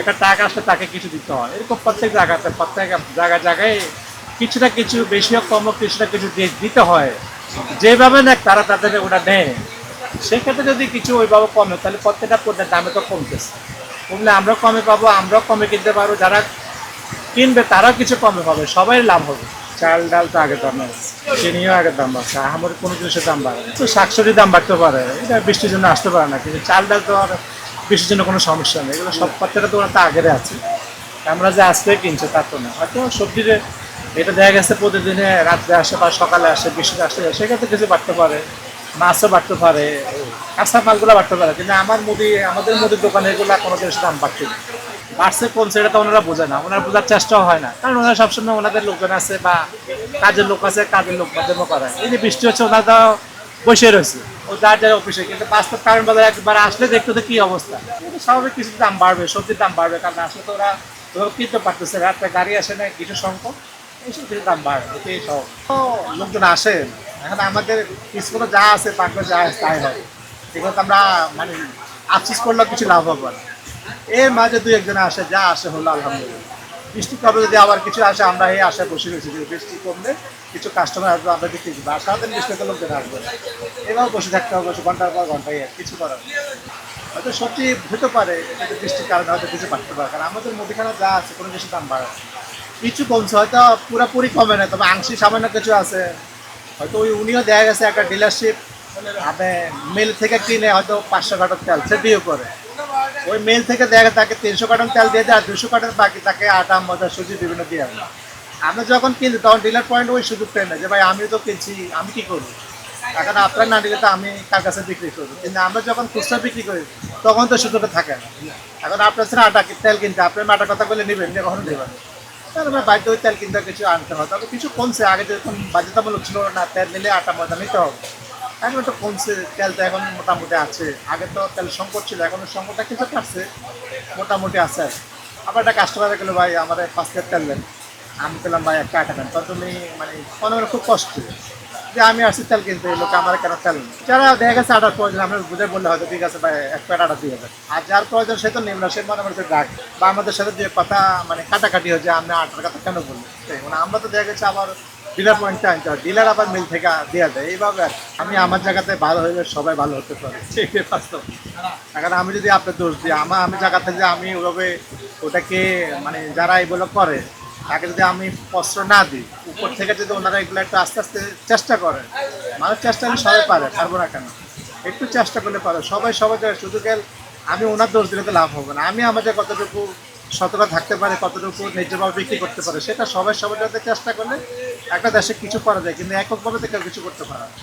একটা টাকা আসলে তাকে কিছু দিতে হয়, এরকম প্রত্যেক জায়গাতে প্রত্যেক জায়গায় জায়গায় কিছু না কিছু বেশি হোক কম হোক কিছু না কিছু দিতে হয়। যেভাবে নেক তারা তাদের ওটা নেয়। সেক্ষেত্রে যদি কিছু ওইভাবে কমে তাহলে প্রত্যেকটা পণ্যের দামে তো কমতেছে, কমলে আমরাও কমে পাবো, আমরাও কমে কিনতে পারবো, যারা কিনবে তারাও কিছু কমে পাবে, সবাই লাভ হবে। চাল ডাল তো আগের দাম আছে, চিনিও আগের দাম আছে, আমার কোনো জিনিসের দাম বাড়ে না। তো শাকসবজির দাম বাড়তে পারে, এটা বৃষ্টির জন্য আসতে পারে না, কিন্তু চাল ডাল তো আর বৃষ্টির জন্য কোনো সমস্যা নেই, এগুলো সব প্রত্যেকটা দোকান তো আগের আছে। আমরা যে আজকে কিনছে তা তো না, হয়তো সবজির এটা দেখা গেছে প্রতিদিনে রাত্রে আসে বা সকালে আসে, বৃষ্টিতে আসতে যায়, সেক্ষেত্রে কিছু বাড়তে পারে, মাছও বাড়তে পারে, কাঁচা মালগুলো বাড়তে পারে, কিন্তু আমাদের মুদির দোকানে এগুলো কোনো জিনিসের দাম বাড়তে না। বাড়ছে কমছে এটা তো ওনারা বোঝে না, ওনারা বোঝার চেষ্টাও হয় না, কারণ ওনারা সবসময় ওনাদের লোকজন আছে বা কাজের লোক আছে, কাজের লোক মাধ্যমে করে। এই যে বৃষ্টি হচ্ছে ওনারা তো বসে রয়েছে ও যার যার অফিসে, কিন্তু বাস্তব কারণ বাজার একবার আসলে দেখতে তো কি অবস্থা। কিন্তু স্বাভাবিক কিছু দাম বাড়বে, সবজির দাম বাড়বে, কারণ আসলে তো ওরা কিনতে পারতেছে, রাত্রে গাড়ি আসে না, কিছু সংখ্যক এইসব কিছু দাম বাড়বে, এটাই সব। তো লোকজন আসেন, এখন আমাদের কিছু যা আছে পাকবে যা আছে তাই হয়, এগুলো তো আমরা মানে আফসোস করলেও কিছু লাভ হবে না। এর মাঝে দুই একজন আসে, যা আসে হলো আলহামদুলিল্লাহ। বৃষ্টি কবে যদি আবার কিছু আসে, আমরা এই আশায় বসে রয়েছি যে বৃষ্টি কমলে কিছু কাস্টমার আসবে, আমরা বিক্রি করবো, আর সারাদিন বৃষ্টিতে লোকজন আসবে, এভাবে বসে থাকতে হবে ঘন্টার পর ঘন্টায়, কিছু করার নেই। হয়তো সত্যি হতে পারে কিন্তু বৃষ্টির কারণে হয়তো কিছু বাড়তে পারে, কারণ আমাদের মুদিখানা যা আছে কোনো কিছু দাম বাড়ে না। কিছু কমছে, হয়তো পুরোপুরি কমে না, তবে আংশিক সামান্য কিছু আছে। হয়তো উনিও দেখা গেছে একটা ডিলারশিপ, আপনি মিল থেকে কিনে হয়তো 500 কার্টন তেল সে দিয়ে করে, ওই মিল থেকে দেখা তাকে 300 কার্টন তেল দিয়ে দেয়, আর 200 কার্টন বাকি তাকে আটা ময়দা সুজি বিভিন্ন দিয়ে দেয়। আমরা যখন কিনি তখন ডিলার পয়েন্ট ওই সুযোগটা নেই যে ভাই আমি তো কিনছি, আমি কি করবো, এখন আপনার না দিলে তো আমি কার কাছে বিক্রি করবো। কিন্তু আমরা যখন খুচরা বিক্রি করি তখন তো সুযোগটা থাকে না। এখন আপনার সাথে আটা তেল কিনতে, আপনার আটা কথা বলে নেবেন, নিয়ে কখনো দেবেন, তাহলে আমরা বাড়িতে ওই তেল কিনতে কিছু আনতে হয়। তবে কিছু কমছে, আগে যেরকম বাধ্যতামূলক ছিল না তেল নিলে আটা ময়দা নিতে হবে, এখন একটু কমছে, তেলটা এখন মোটামুটি আছে। আগে তো তেল সংকট ছিল, এখন সংকটটা কিছু কাটছে, মোটামুটি আছে। আবার একটা কাস্টমারে গেলো ভাই আমাদের 5 লিটার তেল দেন, আমি পেলাম ভাই একটা আটা দেন, তো তুমি মানে মনে মনে খুব কষ্ট যে আমি আসছি তেল কিনতে, এই লোক আমার কেন তেল নেই। যারা দেখা গেছে আটার প্রয়োজন আমরা বুঝে বললে হয়তো ঠিক আছে ভাই এক প্যাট আটা দিয়ে দেন, আর যার প্রয়োজন সে তো নেব না, সে মনে মনে রাখ বা আমাদের সাথে যে কথা মানে কাটাকাটি হয়েছে আপনি আটার কথা কেন বললেন, মানে আমরা তো দেখা গেছে আবার ডিলার পয়েন্টে আনতে হয়, ডিলার আবার মিল থেকে দেওয়া যায়, এইভাবে আর কি। আমি আমার জায়গাতে ভালো হইলে সবাই ভালো হতে পারে, সেটাই বাস্তব। এখন আমি যদি আপনার দোষ দিই, আমি জায়গা থেকে আমি ওভাবে ওটাকে মানে যারা এগুলো করে তাকে যদি আমি কষ্ট না দিই, উপর থেকে যদি ওনারা এগুলো একটু আস্তে আস্তে চেষ্টা করে, মানুষ চেষ্টা করলে সবাই পারে, পারবো না কেন, একটু চেষ্টা করলে পারে সবাই সবাই শুধু আমি ওনার দোষ দিলে তো লাভ হবে না। আমি আমাদের কতটুকু সতর্ক থাকতে পারে, কতটুকু ন্যায্যভাবে বিক্রি করতে পারে, সেটা সবাই সবার যাতে চেষ্টা করলে একটা দেশে কিছু করা যায়, কিন্তু এককভাবে তো কেউ কিছু করতে পারে না।